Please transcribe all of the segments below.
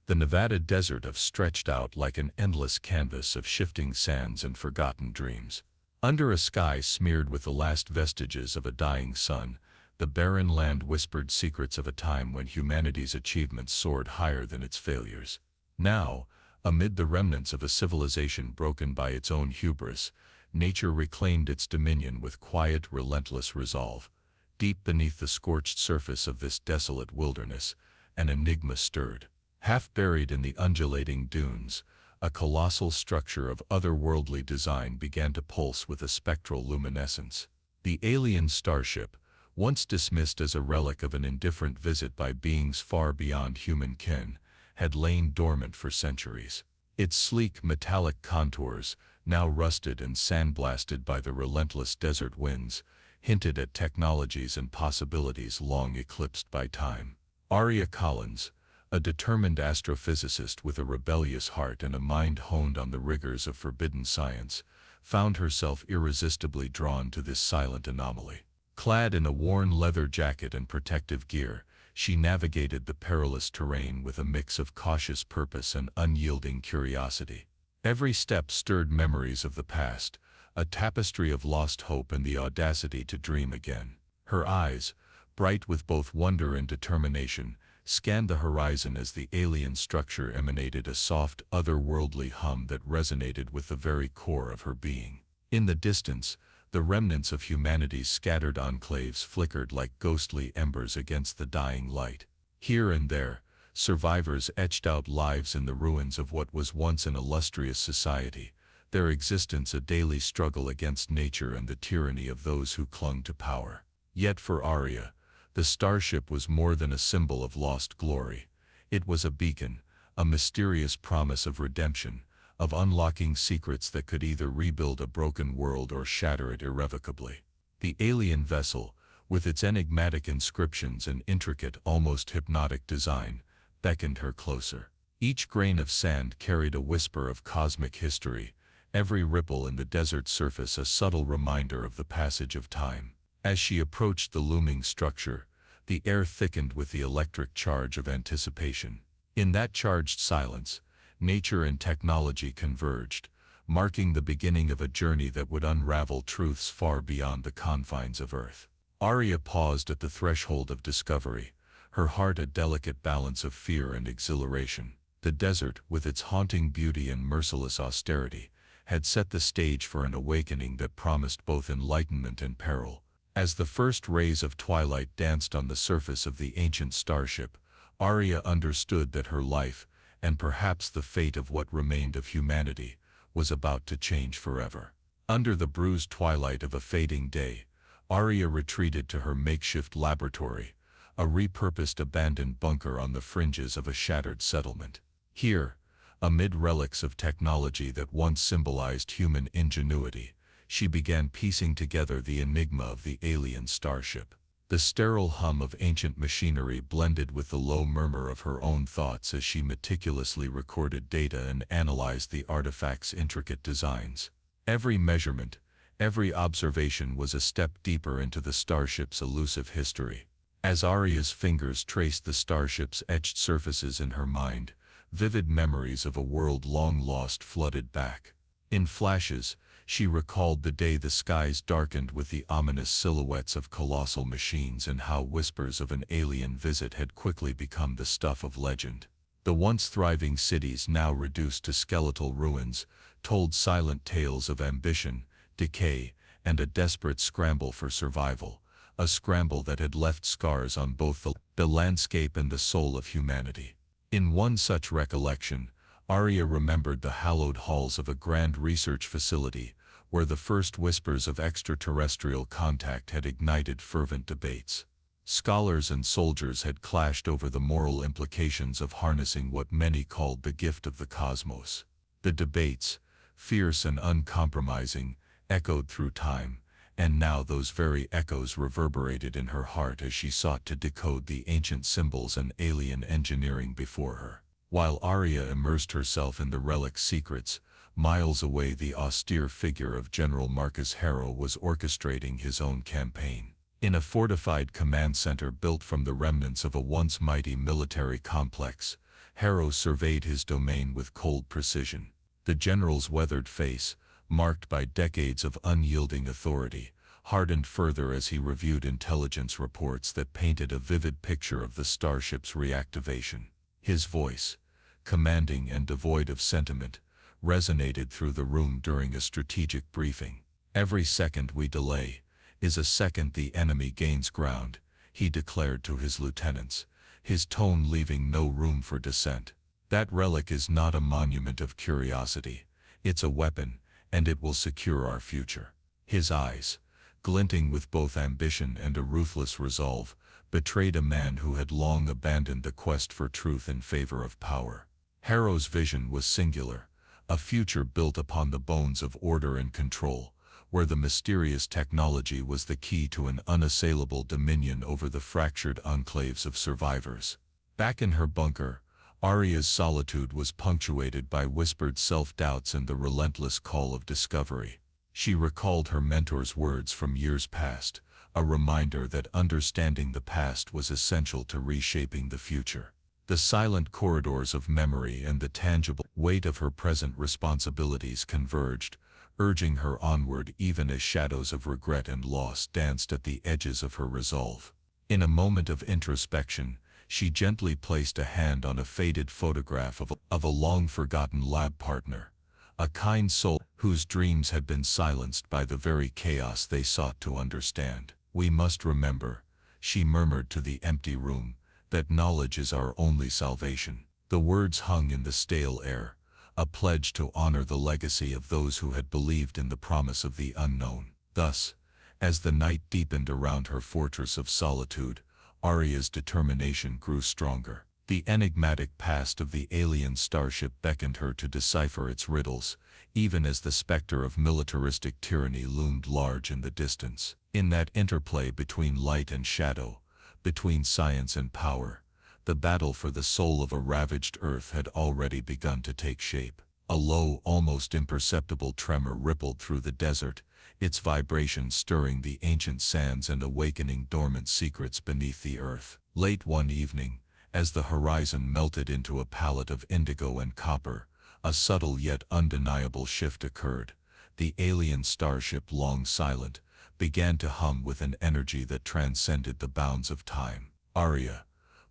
The Nevada desert stretched out like an endless canvas of shifting sands and forgotten dreams. Under a sky smeared with the last vestiges of a dying sun, the barren land whispered secrets of a time when humanity's achievements soared higher than its failures. Now, amid the remnants of a civilization broken by its own hubris, nature reclaimed its dominion with quiet, relentless resolve. Deep beneath the scorched surface of this desolate wilderness, an enigma stirred. Half buried in the undulating dunes, a colossal structure of otherworldly design began to pulse with a spectral luminescence. The alien starship, once dismissed as a relic of an indifferent visit by beings far beyond human ken, had lain dormant for centuries. Its sleek metallic contours, now rusted and sandblasted by the relentless desert winds, hinted at technologies and possibilities long eclipsed by time. Aria Collins, a determined astrophysicist with a rebellious heart and a mind honed on the rigors of forbidden science, found herself irresistibly drawn to this silent anomaly. Clad in a worn leather jacket and protective gear, she navigated the perilous terrain with a mix of cautious purpose and unyielding curiosity. Every step stirred memories of the past, a tapestry of lost hope and the audacity to dream again. Her eyes, bright with both wonder and determination, scanned the horizon as the alien structure emanated a soft, otherworldly hum that resonated with the very core of her being. In the distance, the remnants of humanity's scattered enclaves flickered like ghostly embers against the dying light. Here and there, survivors etched out lives in the ruins of what was once an illustrious society, their existence a daily struggle against nature and the tyranny of those who clung to power. Yet for Aria, the starship was more than a symbol of lost glory. It was a beacon, a mysterious promise of redemption, of unlocking secrets that could either rebuild a broken world or shatter it irrevocably. The alien vessel, with its enigmatic inscriptions and intricate, almost hypnotic design, beckoned her closer. Each grain of sand carried a whisper of cosmic history, every ripple in the desert surface a subtle reminder of the passage of time. As she approached the looming structure, the air thickened with the electric charge of anticipation. In that charged silence, nature and technology converged, marking the beginning of a journey that would unravel truths far beyond the confines of Earth. Aria paused at the threshold of discovery, her heart a delicate balance of fear and exhilaration. The desert, with its haunting beauty and merciless austerity, had set the stage for an awakening that promised both enlightenment and peril. As the first rays of twilight danced on the surface of the ancient starship, Aria understood that her life, and perhaps the fate of what remained of humanity, was about to change forever. Under the bruised twilight of a fading day, Aria retreated to her makeshift laboratory, a repurposed abandoned bunker on the fringes of a shattered settlement. Here, amid relics of technology that once symbolized human ingenuity, she began piecing together the enigma of the alien starship. The sterile hum of ancient machinery blended with the low murmur of her own thoughts as she meticulously recorded data and analyzed the artifact's intricate designs. Every measurement, every observation was a step deeper into the starship's elusive history. As Aria's fingers traced the starship's etched surfaces in her mind, vivid memories of a world long lost flooded back. In flashes, she recalled the day the skies darkened with the ominous silhouettes of colossal machines and how whispers of an alien visit had quickly become the stuff of legend. The once thriving cities, now reduced to skeletal ruins, told silent tales of ambition, decay, and a desperate scramble for survival, a scramble that had left scars on both the landscape and the soul of humanity. In one such recollection, Aria remembered the hallowed halls of a grand research facility, where the first whispers of extraterrestrial contact had ignited fervent debates. Scholars and soldiers had clashed over the moral implications of harnessing what many called the gift of the cosmos. The debates, fierce and uncompromising, echoed through time, and now those very echoes reverberated in her heart as she sought to decode the ancient symbols and alien engineering before her. While Aria immersed herself in the relic's secrets, miles away the austere figure of General Marcus Harrow was orchestrating his own campaign. In a fortified command center built from the remnants of a once mighty military complex, Harrow surveyed his domain with cold precision. The general's weathered face, marked by decades of unyielding authority, hardened further as he reviewed intelligence reports that painted a vivid picture of the Starship's reactivation. His voice, commanding and devoid of sentiment, resonated through the room during a strategic briefing. "Every second we delay is a second the enemy gains ground," he declared to his lieutenants, his tone leaving no room for dissent. "That relic is not a monument of curiosity, it's a weapon, and it will secure our future." His eyes, glinting with both ambition and a ruthless resolve, betrayed a man who had long abandoned the quest for truth in favor of power. Harrow's vision was singular, a future built upon the bones of order and control, where the mysterious technology was the key to an unassailable dominion over the fractured enclaves of survivors. Back in her bunker, Arya's solitude was punctuated by whispered self-doubts and the relentless call of discovery. She recalled her mentor's words from years past, a reminder that understanding the past was essential to reshaping the future. The silent corridors of memory and the tangible weight of her present responsibilities converged, urging her onward even as shadows of regret and loss danced at the edges of her resolve. In a moment of introspection, she gently placed a hand on a faded photograph of a long-forgotten lab partner, a kind soul whose dreams had been silenced by the very chaos they sought to understand. "We must remember," she murmured to the empty room, "that knowledge is our only salvation." The words hung in the stale air, a pledge to honor the legacy of those who had believed in the promise of the unknown. Thus, as the night deepened around her fortress of solitude, Arya's determination grew stronger. The enigmatic past of the alien starship beckoned her to decipher its riddles, even as the specter of militaristic tyranny loomed large in the distance. In that interplay between light and shadow, between science and power, the battle for the soul of a ravaged Earth had already begun to take shape. A low, almost imperceptible tremor rippled through the desert, its vibration stirring the ancient sands and awakening dormant secrets beneath the earth. Late one evening, as the horizon melted into a palette of indigo and copper, a subtle yet undeniable shift occurred. The alien starship, long silent, began to hum with an energy that transcended the bounds of time. Arya,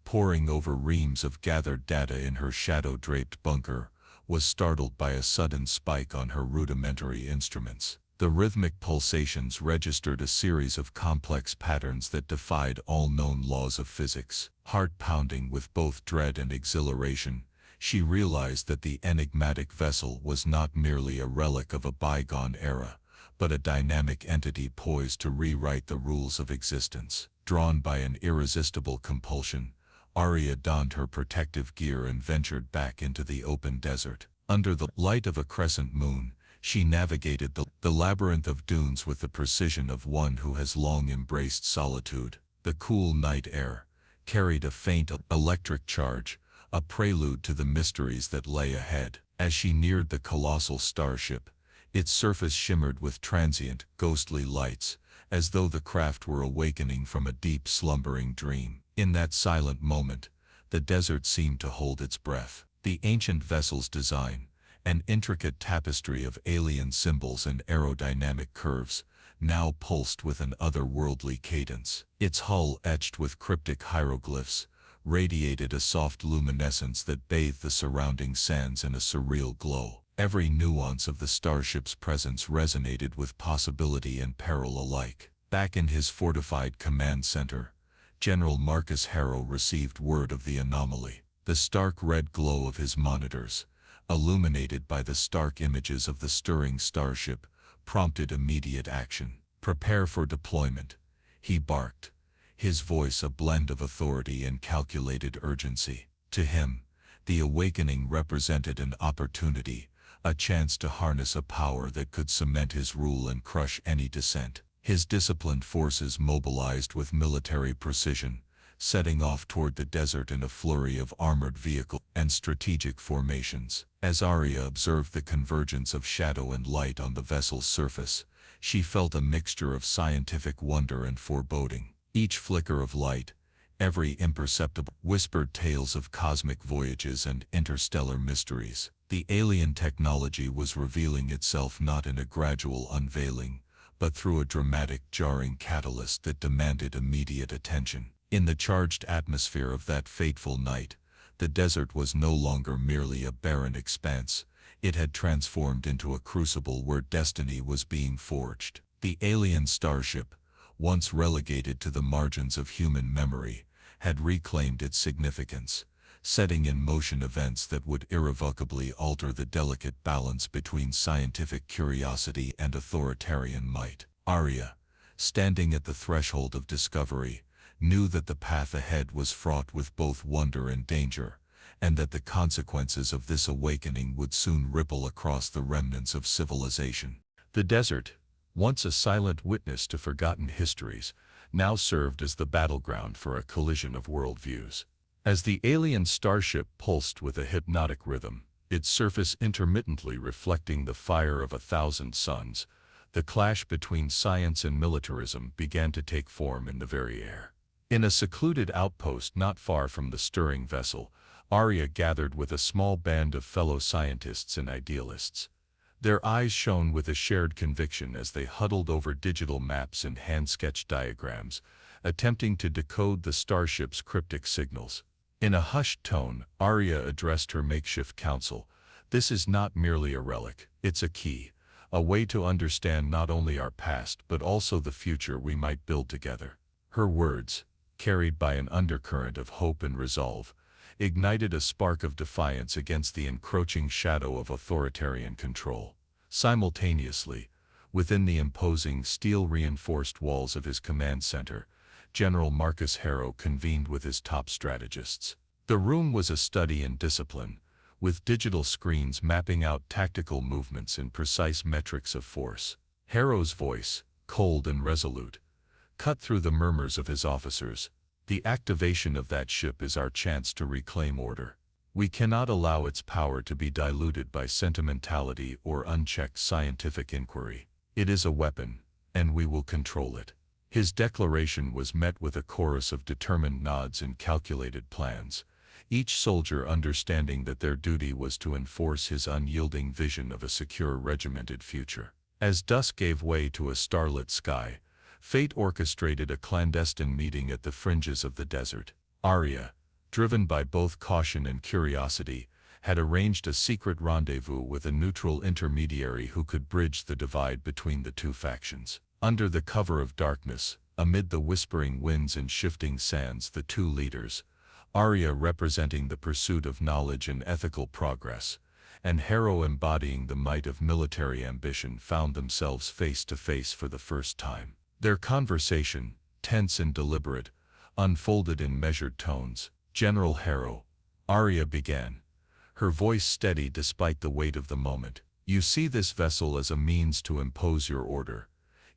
poring over reams of gathered data in her shadow-draped bunker, was startled by a sudden spike on her rudimentary instruments. The rhythmic pulsations registered a series of complex patterns that defied all known laws of physics. Heart pounding with both dread and exhilaration, she realized that the enigmatic vessel was not merely a relic of a bygone era, but a dynamic entity poised to rewrite the rules of existence. Drawn by an irresistible compulsion, Arya donned her protective gear and ventured back into the open desert. Under the light of a crescent moon, she navigated the labyrinth of dunes with the precision of one who has long embraced solitude. The cool night air carried a faint electric charge, a prelude to the mysteries that lay ahead. As she neared the colossal starship, its surface shimmered with transient, ghostly lights, as though the craft were awakening from a deep slumbering dream. In that silent moment, the desert seemed to hold its breath. The ancient vessel's design, an intricate tapestry of alien symbols and aerodynamic curves, now pulsed with an otherworldly cadence. Its hull, etched with cryptic hieroglyphs, radiated a soft luminescence that bathed the surrounding sands in a surreal glow. Every nuance of the starship's presence resonated with possibility and peril alike. Back in his fortified command center, General Marcus Harrow received word of the anomaly. The stark red glow of his monitors, illuminated by the stark images of the stirring starship, prompted immediate action. "Prepare for deployment," he barked, his voice a blend of authority and calculated urgency. To him, the awakening represented an opportunity, a chance to harness a power that could cement his rule and crush any dissent. His disciplined forces mobilized with military precision, setting off toward the desert in a flurry of armored vehicles and strategic formations. As Arya observed the convergence of shadow and light on the vessel's surface, she felt a mixture of scientific wonder and foreboding. Each flicker of light, every imperceptible whispered tales of cosmic voyages and interstellar mysteries. The alien technology was revealing itself not in a gradual unveiling, but through a dramatic, jarring catalyst that demanded immediate attention. In the charged atmosphere of that fateful night, the desert was no longer merely a barren expanse. It had transformed into a crucible where destiny was being forged. The alien starship, once relegated to the margins of human memory, had reclaimed its significance, setting in motion events that would irrevocably alter the delicate balance between scientific curiosity and authoritarian might. Arya, standing at the threshold of discovery, knew that the path ahead was fraught with both wonder and danger, and that the consequences of this awakening would soon ripple across the remnants of civilization. The desert, once a silent witness to forgotten histories, now served as the battleground for a collision of worldviews. As the alien starship pulsed with a hypnotic rhythm, its surface intermittently reflecting the fire of 1,000 suns, the clash between science and militarism began to take form in the very air. In a secluded outpost not far from the stirring vessel, Arya gathered with a small band of fellow scientists and idealists. Their eyes shone with a shared conviction as they huddled over digital maps and hand-sketched diagrams, attempting to decode the starship's cryptic signals. In a hushed tone, Arya addressed her makeshift council. "This is not merely a relic, it's a key, a way to understand not only our past but also the future we might build together." Her words, carried by an undercurrent of hope and resolve, ignited a spark of defiance against the encroaching shadow of authoritarian control. Simultaneously, within the imposing steel-reinforced walls of his command center, General Marcus Harrow convened with his top strategists. The room was a study in discipline, with digital screens mapping out tactical movements and precise metrics of force. Harrow's voice, cold and resolute, cut through the murmurs of his officers. "The activation of that ship is our chance to reclaim order. We cannot allow its power to be diluted by sentimentality or unchecked scientific inquiry. It is a weapon, and we will control it." His declaration was met with a chorus of determined nods and calculated plans, each soldier understanding that their duty was to enforce his unyielding vision of a secure regimented future. As dusk gave way to a starlit sky, fate orchestrated a clandestine meeting at the fringes of the desert. Arya, driven by both caution and curiosity, had arranged a secret rendezvous with a neutral intermediary who could bridge the divide between the two factions. Under the cover of darkness, amid the whispering winds and shifting sands, the two leaders, Arya representing the pursuit of knowledge and ethical progress, and Harrow embodying the might of military ambition, found themselves face to face for the first time. Their conversation, tense and deliberate, unfolded in measured tones. "General Harrow," Arya began, her voice steady despite the weight of the moment, "you see this vessel as a means to impose your order,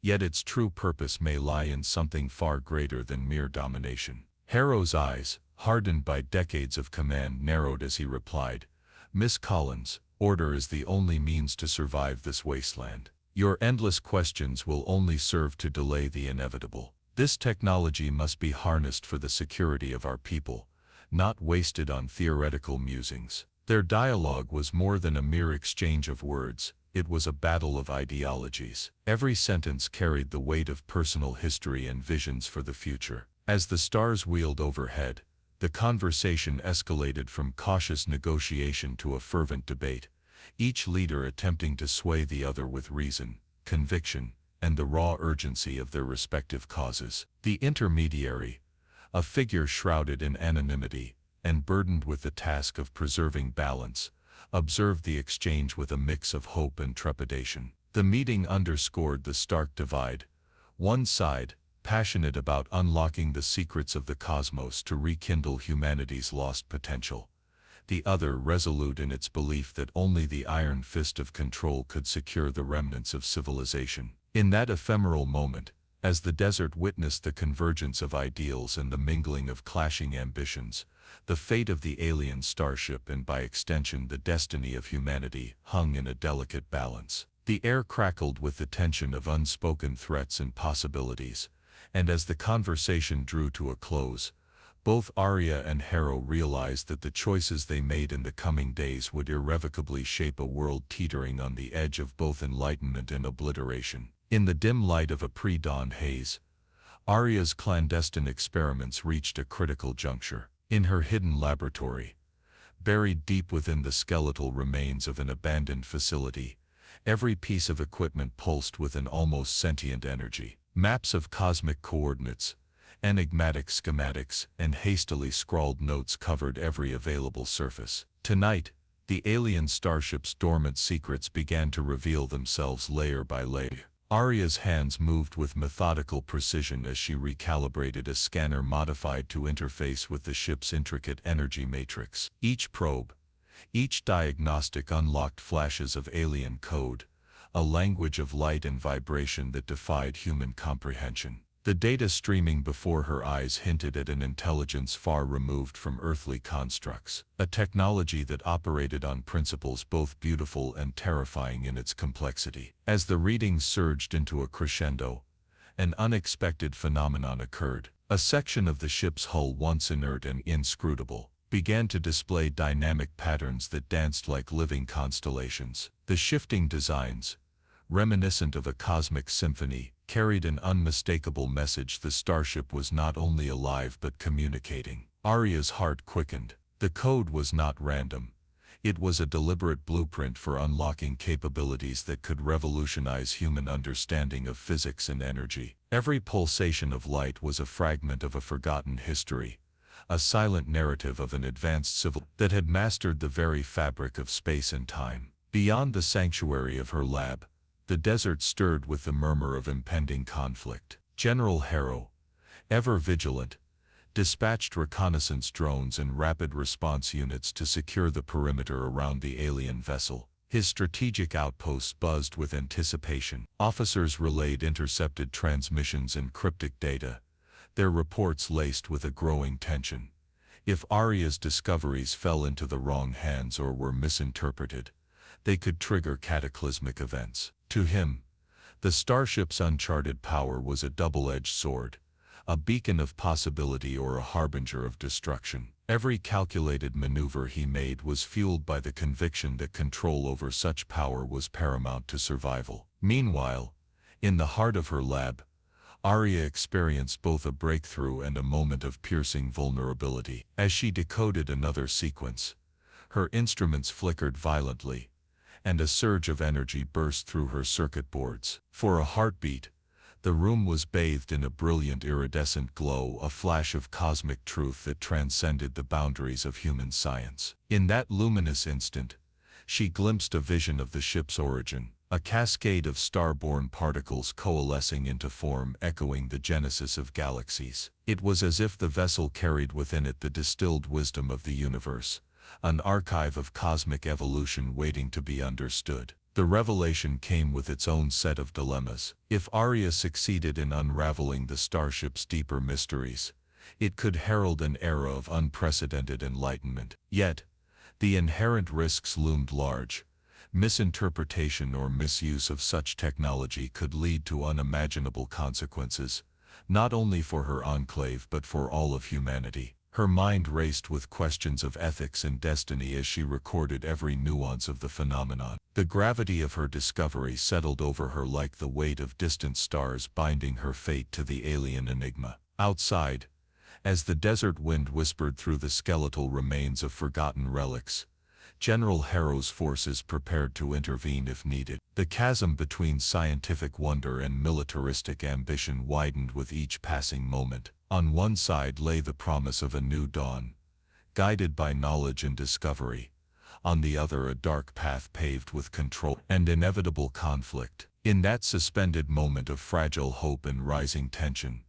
yet its true purpose may lie in something far greater than mere domination." Harrow's eyes, hardened by decades of command, narrowed as he replied, "Miss Collins, order is the only means to survive this wasteland. Your endless questions will only serve to delay the inevitable. This technology must be harnessed for the security of our people, not wasted on theoretical musings." Their dialogue was more than a mere exchange of words. It was a battle of ideologies. Every sentence carried the weight of personal history and visions for the future. As the stars wheeled overhead, the conversation escalated from cautious negotiation to a fervent debate, each leader attempting to sway the other with reason, conviction, and the raw urgency of their respective causes. The intermediary, a figure shrouded in anonymity and burdened with the task of preserving balance, observed the exchange with a mix of hope and trepidation. The meeting underscored the stark divide. One side, passionate about unlocking the secrets of the cosmos to rekindle humanity's lost potential. The other resolute in its belief that only the iron fist of control could secure the remnants of civilization. In that ephemeral moment, as the desert witnessed the convergence of ideals and the mingling of clashing ambitions, the fate of the alien starship and by extension the destiny of humanity hung in a delicate balance. The air crackled with the tension of unspoken threats and possibilities, and as the conversation drew to a close, Both Arya and Harrow realized that the choices they made in the coming days would irrevocably shape a world teetering on the edge of both enlightenment and obliteration. In the dim light of a pre-dawn haze, Arya's clandestine experiments reached a critical juncture. In her hidden laboratory, buried deep within the skeletal remains of an abandoned facility, every piece of equipment pulsed with an almost sentient energy. Maps of cosmic coordinates, enigmatic schematics, and hastily scrawled notes covered every available surface. Tonight, the alien starship's dormant secrets began to reveal themselves layer by layer. Arya's hands moved with methodical precision as she recalibrated a scanner modified to interface with the ship's intricate energy matrix. Each probe, each diagnostic unlocked flashes of alien code, a language of light and vibration that defied human comprehension. The data streaming before her eyes hinted at an intelligence far removed from earthly constructs, a technology that operated on principles both beautiful and terrifying in its complexity. As the readings surged into a crescendo, an unexpected phenomenon occurred. A section of the ship's hull, once inert and inscrutable, began to display dynamic patterns that danced like living constellations. The shifting designs, reminiscent of a cosmic symphony, carried an unmistakable message. The starship was not only alive but communicating. Arya's heart quickened. The code was not random. It was a deliberate blueprint for unlocking capabilities that could revolutionize human understanding of physics and energy. Every pulsation of light was a fragment of a forgotten history, a silent narrative of an advanced civilization that had mastered the very fabric of space and time. Beyond the sanctuary of her lab, the desert stirred with the murmur of impending conflict. General Harrow, ever vigilant, dispatched reconnaissance drones and rapid response units to secure the perimeter around the alien vessel. His strategic outposts buzzed with anticipation. Officers relayed intercepted transmissions and cryptic data, their reports laced with a growing tension. If Arya's discoveries fell into the wrong hands or were misinterpreted, they could trigger cataclysmic events. To him, the starship's uncharted power was a double-edged sword, a beacon of possibility or a harbinger of destruction. Every calculated maneuver he made was fueled by the conviction that control over such power was paramount to survival. Meanwhile, in the heart of her lab, Arya experienced both a breakthrough and a moment of piercing vulnerability. As she decoded another sequence, her instruments flickered violently, and a surge of energy burst through her circuit boards. For a heartbeat, the room was bathed in a brilliant iridescent glow, a flash of cosmic truth that transcended the boundaries of human science. In that luminous instant, she glimpsed a vision of the ship's origin, a cascade of star-born particles coalescing into form, echoing the genesis of galaxies. It was as if the vessel carried within it the distilled wisdom of the universe, an archive of cosmic evolution waiting to be understood. The revelation came with its own set of dilemmas. If Arya succeeded in unraveling the starship's deeper mysteries, it could herald an era of unprecedented enlightenment. Yet, the inherent risks loomed large. Misinterpretation or misuse of such technology could lead to unimaginable consequences, not only for her enclave but for all of humanity. Her mind raced with questions of ethics and destiny as she recorded every nuance of the phenomenon. The gravity of her discovery settled over her like the weight of distant stars binding her fate to the alien enigma. Outside, as the desert wind whispered through the skeletal remains of forgotten relics, General Harrow's forces prepared to intervene if needed. The chasm between scientific wonder and militaristic ambition widened with each passing moment. On one side lay the promise of a new dawn, guided by knowledge and discovery. On the other, a dark path paved with control and inevitable conflict. In that suspended moment of fragile hope and rising tension,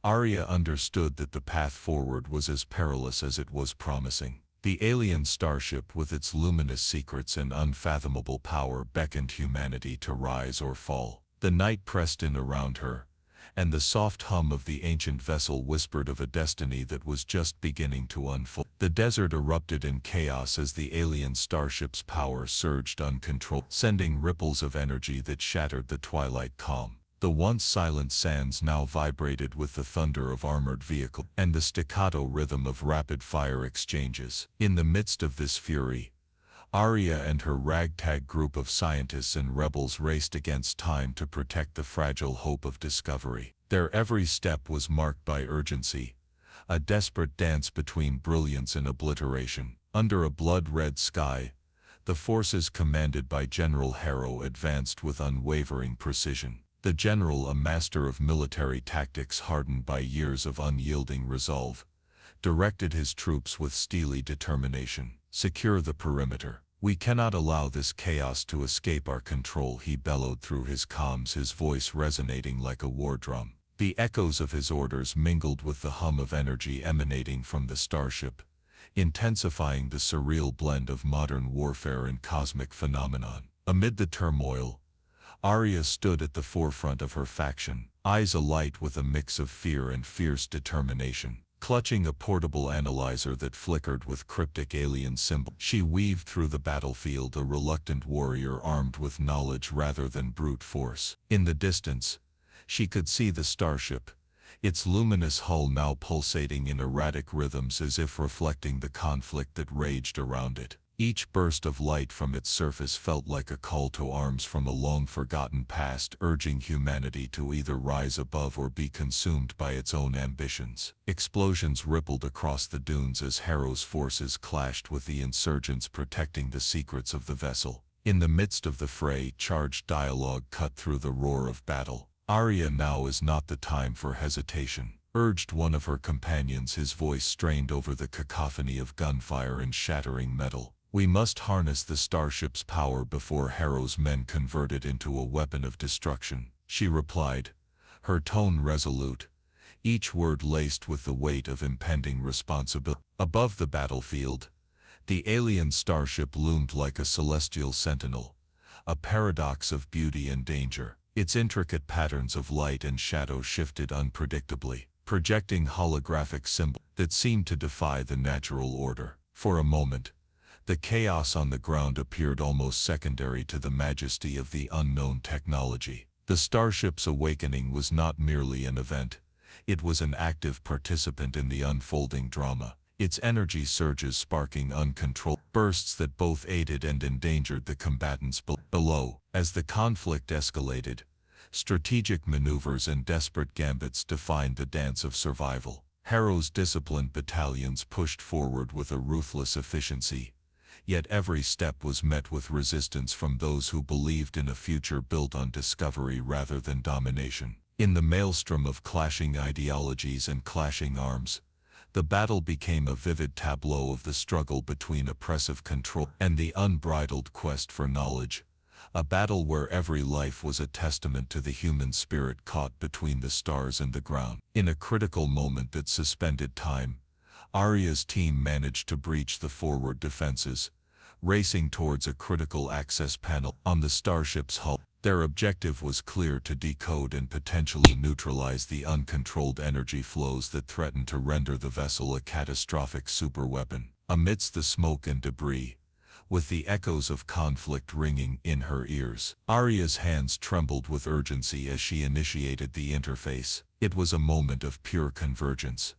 Arya understood that the path forward was as perilous as it was promising. The alien starship, with its luminous secrets and unfathomable power, beckoned humanity to rise or fall. The night pressed in around her, and the soft hum of the ancient vessel whispered of a destiny that was just beginning to unfold. The desert erupted in chaos as the alien starship's power surged uncontrolled, sending ripples of energy that shattered the twilight calm. The once silent sands now vibrated with the thunder of armored vehicles and the staccato rhythm of rapid-fire exchanges. In the midst of this fury, Arya and her ragtag group of scientists and rebels raced against time to protect the fragile hope of discovery. Their every step was marked by urgency, a desperate dance between brilliance and obliteration. Under a blood-red sky, the forces commanded by General Harrow advanced with unwavering precision. The general, a master of military tactics hardened by years of unyielding resolve, directed his troops with steely determination. "Secure the perimeter. We cannot allow this chaos to escape our control," he bellowed through his comms, his voice resonating like a war drum. The echoes of his orders mingled with the hum of energy emanating from the Starship, intensifying the surreal blend of modern warfare and cosmic phenomenon. Amid the turmoil, Arya stood at the forefront of her faction, eyes alight with a mix of fear and fierce determination. Clutching a portable analyzer that flickered with cryptic alien symbols, she weaved through the battlefield, a reluctant warrior armed with knowledge rather than brute force. In the distance, she could see the Starship, its luminous hull now pulsating in erratic rhythms as if reflecting the conflict that raged around it. Each burst of light from its surface felt like a call to arms from a long-forgotten past, urging humanity to either rise above or be consumed by its own ambitions. Explosions rippled across the dunes as Harrow's forces clashed with the insurgents protecting the secrets of the vessel. In the midst of the fray, charged dialogue cut through the roar of battle. "Arya, now is not the time for hesitation," urged one of her companions, his voice strained over the cacophony of gunfire and shattering metal. "We must harness the Starship's power before Harrow's men convert it into a weapon of destruction," she replied, her tone resolute, each word laced with the weight of impending responsibility. Above the battlefield, the alien Starship loomed like a celestial sentinel, a paradox of beauty and danger. Its intricate patterns of light and shadow shifted unpredictably, projecting holographic symbols that seemed to defy the natural order. For a moment, the chaos on the ground appeared almost secondary to the majesty of the unknown technology. The Starship's awakening was not merely an event, it was an active participant in the unfolding drama, its energy surges sparking uncontrolled bursts that both aided and endangered the combatants below. As the conflict escalated, strategic maneuvers and desperate gambits defined the dance of survival. Harrow's disciplined battalions pushed forward with a ruthless efficiency, yet every step was met with resistance from those who believed in a future built on discovery rather than domination. In the maelstrom of clashing ideologies and clashing arms, the battle became a vivid tableau of the struggle between oppressive control and the unbridled quest for knowledge, a battle where every life was a testament to the human spirit caught between the stars and the ground. In a critical moment that suspended time, Arya's team managed to breach the forward defenses, racing towards a critical access panel on the Starship's hull. Their objective was clear: to decode and potentially neutralize the uncontrolled energy flows that threatened to render the vessel a catastrophic superweapon. Amidst the smoke and debris, with the echoes of conflict ringing in her ears, Arya's hands trembled with urgency as she initiated the interface. It was a moment of pure convergence,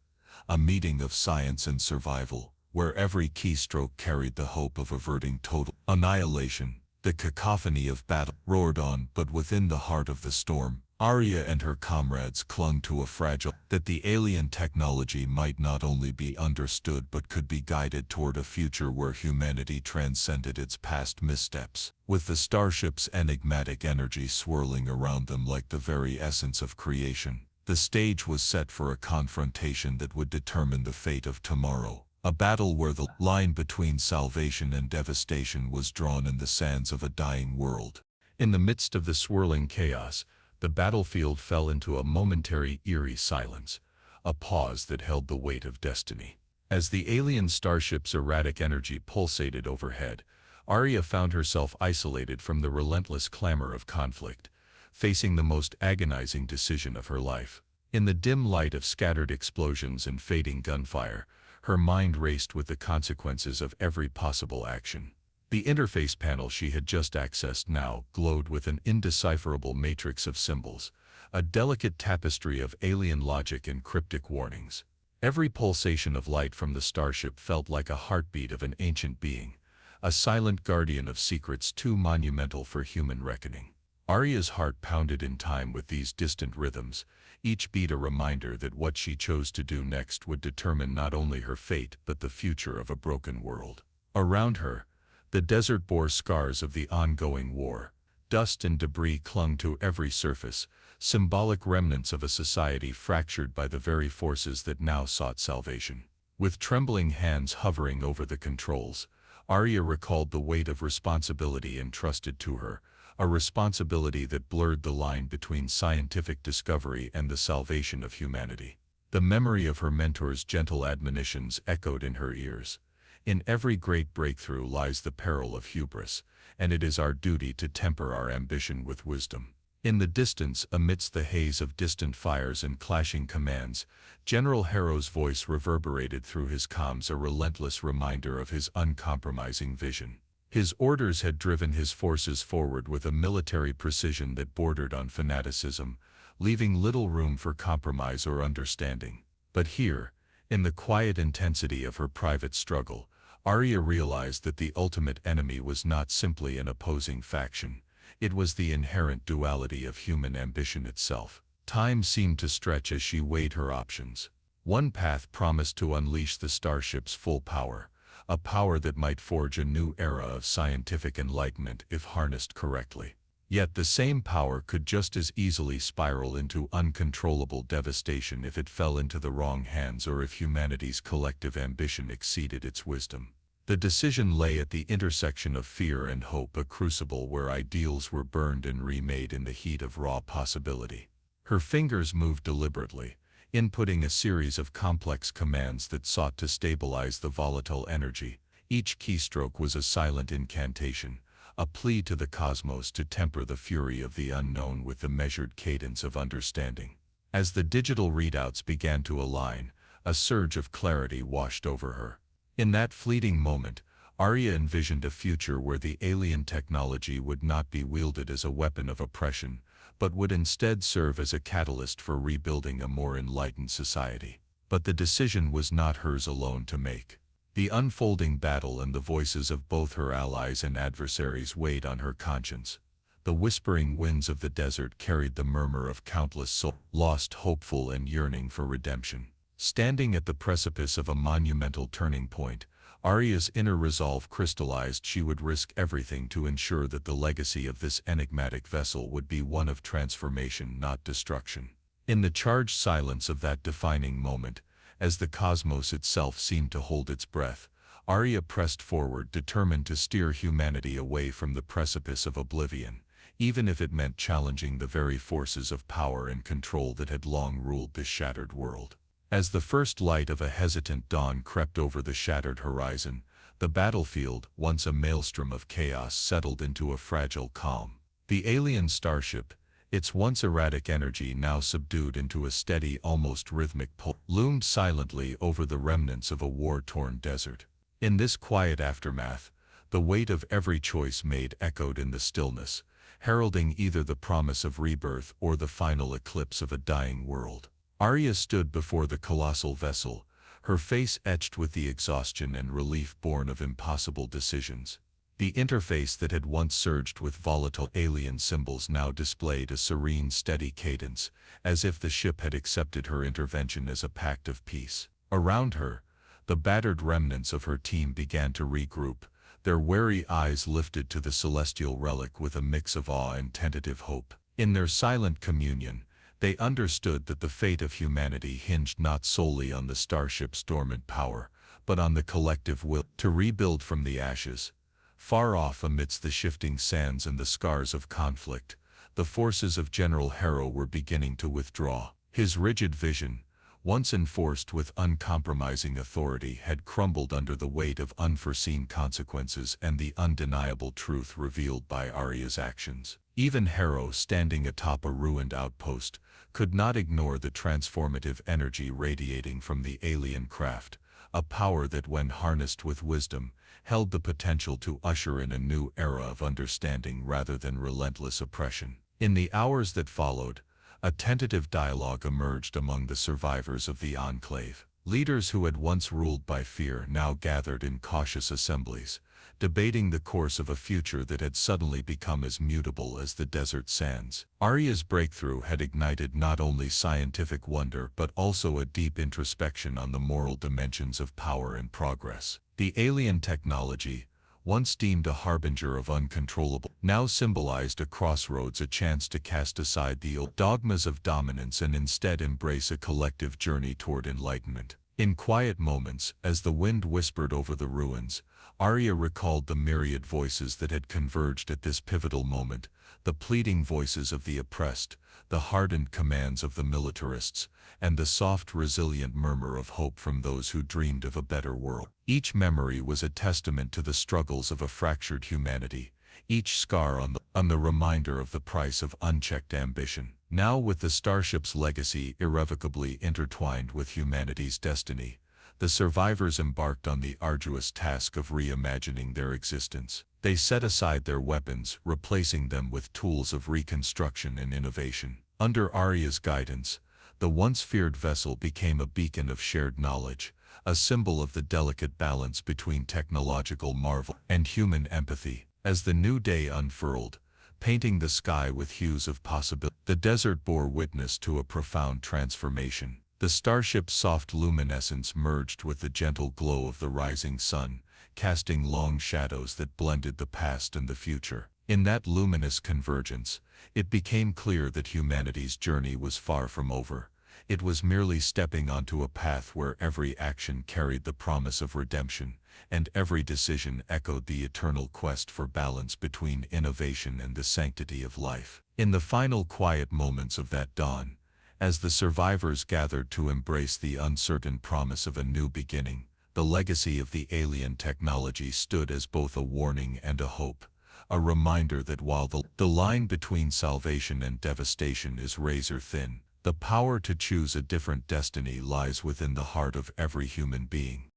a meeting of science and survival, where every keystroke carried the hope of averting total annihilation. The cacophony of battle roared on, but within the heart of the storm, Arya and her comrades clung to a fragile that the alien technology might not only be understood but could be guided toward a future where humanity transcended its past missteps. With the Starship's enigmatic energy swirling around them like the very essence of creation, the stage was set for a confrontation that would determine the fate of tomorrow. A battle where the line between salvation and devastation was drawn in the sands of a dying world. In the midst of the swirling chaos, the battlefield fell into a momentary eerie silence, a pause that held the weight of destiny. As the alien starship's erratic energy pulsated overhead, Arya found herself isolated from the relentless clamor of conflict, facing the most agonizing decision of her life. In the dim light of scattered explosions and fading gunfire, her mind raced with the consequences of every possible action. The interface panel she had just accessed now glowed with an indecipherable matrix of symbols, a delicate tapestry of alien logic and cryptic warnings. Every pulsation of light from the starship felt like a heartbeat of an ancient being, a silent guardian of secrets too monumental for human reckoning. Arya's heart pounded in time with these distant rhythms, each beat a reminder that what she chose to do next would determine not only her fate but the future of a broken world. Around her, the desert bore scars of the ongoing war. Dust and debris clung to every surface, symbolic remnants of a society fractured by the very forces that now sought salvation. With trembling hands hovering over the controls, Arya recalled the weight of responsibility entrusted to her, a responsibility that blurred the line between scientific discovery and the salvation of humanity. The memory of her mentor's gentle admonitions echoed in her ears. In every great breakthrough lies the peril of hubris, and it is our duty to temper our ambition with wisdom. In the distance, amidst the haze of distant fires and clashing commands, General Harrow's voice reverberated through his comms, a relentless reminder of his uncompromising vision. His orders had driven his forces forward with a military precision that bordered on fanaticism, leaving little room for compromise or understanding. But here, in the quiet intensity of her private struggle, Arya realized that the ultimate enemy was not simply an opposing faction. It was the inherent duality of human ambition itself. Time seemed to stretch as she weighed her options. One path promised to unleash the starship's full power, a power that might forge a new era of scientific enlightenment if harnessed correctly. Yet the same power could just as easily spiral into uncontrollable devastation if it fell into the wrong hands or if humanity's collective ambition exceeded its wisdom. The decision lay at the intersection of fear and hope, a crucible where ideals were burned and remade in the heat of raw possibility. Her fingers moved deliberately, inputting a series of complex commands that sought to stabilize the volatile energy. Each keystroke was a silent incantation, a plea to the cosmos to temper the fury of the unknown with the measured cadence of understanding. As the digital readouts began to align, a surge of clarity washed over her. In that fleeting moment, Arya envisioned a future where the alien technology would not be wielded as a weapon of oppression, but would instead serve as a catalyst for rebuilding a more enlightened society. But the decision was not hers alone to make. The unfolding battle and the voices of both her allies and adversaries weighed on her conscience. The whispering winds of the desert carried the murmur of countless souls, lost, hopeful, and yearning for redemption. Standing at the precipice of a monumental turning point, Arya's inner resolve crystallized. She would risk everything to ensure that the legacy of this enigmatic vessel would be one of transformation, not destruction. In the charged silence of that defining moment, as the cosmos itself seemed to hold its breath, Arya pressed forward, determined to steer humanity away from the precipice of oblivion, even if it meant challenging the very forces of power and control that had long ruled this shattered world. As the first light of a hesitant dawn crept over the shattered horizon, the battlefield, once a maelstrom of chaos, settled into a fragile calm. The alien starship, its once erratic energy now subdued into a steady, almost rhythmic pulse, loomed silently over the remnants of a war-torn desert. In this quiet aftermath, the weight of every choice made echoed in the stillness, heralding either the promise of rebirth or the final eclipse of a dying world. Arya stood before the colossal vessel, her face etched with the exhaustion and relief born of impossible decisions. The interface that had once surged with volatile alien symbols now displayed a serene, steady cadence, as if the ship had accepted her intervention as a pact of peace. Around her, the battered remnants of her team began to regroup, their wary eyes lifted to the celestial relic with a mix of awe and tentative hope. In their silent communion, they understood that the fate of humanity hinged not solely on the starship's dormant power, but on the collective will to rebuild from the ashes. Far off amidst the shifting sands and the scars of conflict, the forces of General Harrow were beginning to withdraw. His rigid vision, once enforced with uncompromising authority, had crumbled under the weight of unforeseen consequences and the undeniable truth revealed by Arya's actions. Even Harrow, standing atop a ruined outpost, could not ignore the transformative energy radiating from the alien craft, a power that, when harnessed with wisdom, held the potential to usher in a new era of understanding rather than relentless oppression. In the hours that followed, A tentative dialogue emerged among the survivors of the Enclave. Leaders who had once ruled by fear now gathered in cautious assemblies, debating the course of a future that had suddenly become as mutable as the desert sands. Arya's breakthrough had ignited not only scientific wonder but also a deep introspection on the moral dimensions of power and progress. The alien technology, once deemed a harbinger of uncontrollable, now symbolized a crossroads, a chance to cast aside the old dogmas of dominance and instead embrace a collective journey toward enlightenment. In quiet moments, as the wind whispered over the ruins, Arya recalled the myriad voices that had converged at this pivotal moment, the pleading voices of the oppressed, the hardened commands of the militarists, and the soft, resilient murmur of hope from those who dreamed of a better world. Each memory was a testament to the struggles of a fractured humanity, each scar on the reminder of the price of unchecked ambition. Now, with the Starship's legacy irrevocably intertwined with humanity's destiny, the survivors embarked on the arduous task of reimagining their existence. They set aside their weapons, replacing them with tools of reconstruction and innovation. Under Arya's guidance, the once feared vessel became a beacon of shared knowledge, a symbol of the delicate balance between technological marvel and human empathy. As the new day unfurled, painting the sky with hues of possibility, the desert bore witness to a profound transformation. The starship's soft luminescence merged with the gentle glow of the rising sun, casting long shadows that blended the past and the future. In that luminous convergence, it became clear that humanity's journey was far from over. It was merely stepping onto a path where every action carried the promise of redemption, and every decision echoed the eternal quest for balance between innovation and the sanctity of life. In the final quiet moments of that dawn, as the survivors gathered to embrace the uncertain promise of a new beginning, the legacy of the alien technology stood as both a warning and a hope, a reminder that while the line between salvation and devastation is razor thin, the power to choose a different destiny lies within the heart of every human being.